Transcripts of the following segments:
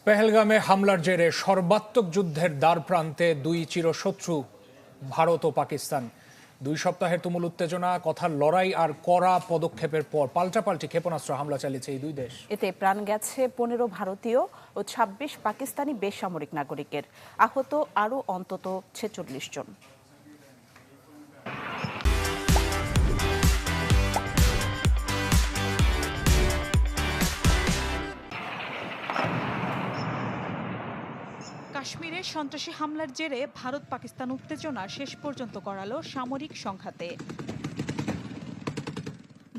পেহেলগামে হামলার জেরে সর্বাত্মক যুদ্ধের দ্বার প্রান্তে দুই চিরশত্রু ভারত ও পাকিস্তান। 2 সপ্তাহের তুমুল উত্তেজনা, কথার লড়াই আর কড়া পদক্ষেপের পর পাল্টাপাল্টি ক্ষেপণাস্ত্র হামলা চালিয়েছে এই দুই দেশ। এতে প্রাণ গেছে 15 ভারতীয় ও 26 পাকিস্তানি বেসামরিক নাগরিকের, আহত আরও অন্তত 46 জন। কাশ্মীরে সন্ত্রাসী হামলার জেরে ভারত পাকিস্তান উত্তেজনা শেষ পর্যন্ত গড়ালো সামরিক সংঘাতে।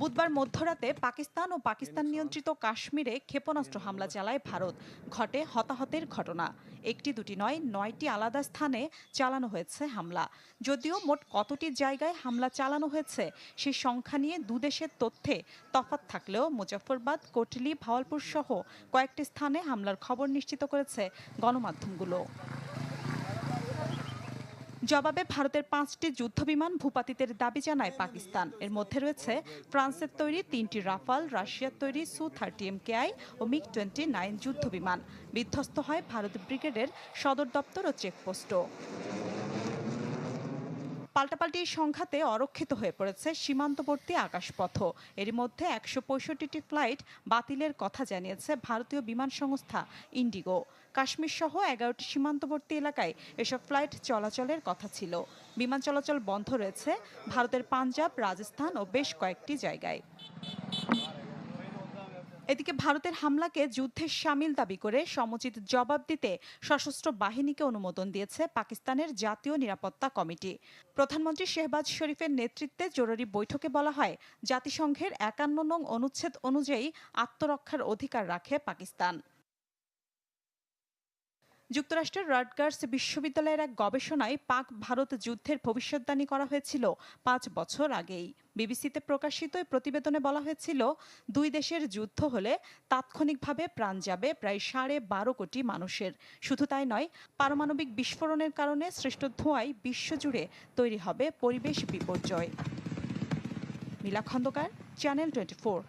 বুধবার মধ্যরাতে পাকিস্তান ও পাকিস্তান নিয়ন্ত্রিত কাশ্মীরে ক্ষেপণাস্ত্র হামলা চালায় ভারত। ঘটে হতাহতের ঘটনা। একটি দুটি নয়, 9টি আলাদা স্থানে চালানো হয়েছে হামলা। যদিও মোট কতটি জায়গায় হামলা চালানো হয়েছে সেই সংখ্যা নিয়ে দুদেশের তথ্যে তফাৎ থাকলেও মুজফ্ফরবাদ, কোটলি, ভাওয়ালপুর সহ কয়েকটি স্থানে হামলার খবর নিশ্চিত করেছে গণমাধ্যমগুলো। জবাবে ভারতের 5টি যুদ্ধবিমান ভূপাতিতের দাবি জানায় পাকিস্তান। এর মধ্যে রয়েছে ফ্রান্সের তৈরি 3টি রাফাল, রাশিয়ার তৈরি সু-30 MKI ও MiG-29 যুদ্ধবিমান। বিধ্বস্ত হয় ভারত ব্রিগেডের সদর দপ্তর ও চেকপোস্টও। পাল্টাপাল্টি সংঘাতে অরক্ষিত হয়ে পড়েছে সীমান্তবর্তী আকাশপথও। এরই মধ্যে 165টি ফ্লাইট বাতিলের কথা জানিয়েছে ভারতীয় বিমান সংস্থা ইন্ডিগো। কাশ্মীর সহ 11টি সীমান্তবর্তী এলাকায় এসব ফ্লাইট চলাচলের কথা ছিল। বিমান চলাচল বন্ধ রয়েছে ভারতের পাঞ্জাব, রাজস্থান ও বেশ কয়েকটি জায়গায়। এদিকে ভারতের হামলাকে যুদ্ধের শামিল দাবি করে সমুচিত জবাব দিতে সশস্ত্র বাহিনীকে অনুমোদন দিয়েছে পাকিস্তানের জাতীয় নিরাপত্তা কমিটি। প্রধানমন্ত্রী শেহবাজ শরীফের নেতৃত্বে জরুরি বৈঠকে বলা হয়, জাতিসংঘের 51 নং অনুচ্ছেদ অনুযায়ী আত্মরক্ষার অধিকার রাখে পাকিস্তান। যুক্তরাষ্ট্রের রাটগার্স বিশ্ববিদ্যালয়ের এক গবেষণায় পাক ভারত যুদ্ধের ভবিষ্যদ্বাণী করা হয়েছিল 5 বছর আগেই। বিবিসিতে প্রকাশিত এই প্রতিবেদনে বলা হয়েছিল, দুই দেশের যুদ্ধ হলে তাৎক্ষণিকভাবে প্রাণ যাবে প্রায় 12.5 কোটি মানুষের। শুধু তাই নয়, পারমাণবিক বিস্ফোরণের কারণে সৃষ্ট ধোঁয়ায় বিশ্বজুড়ে তৈরি হবে পরিবেশ বিপর্যয়। মিলা খন্দকার, চ্যানেল 24।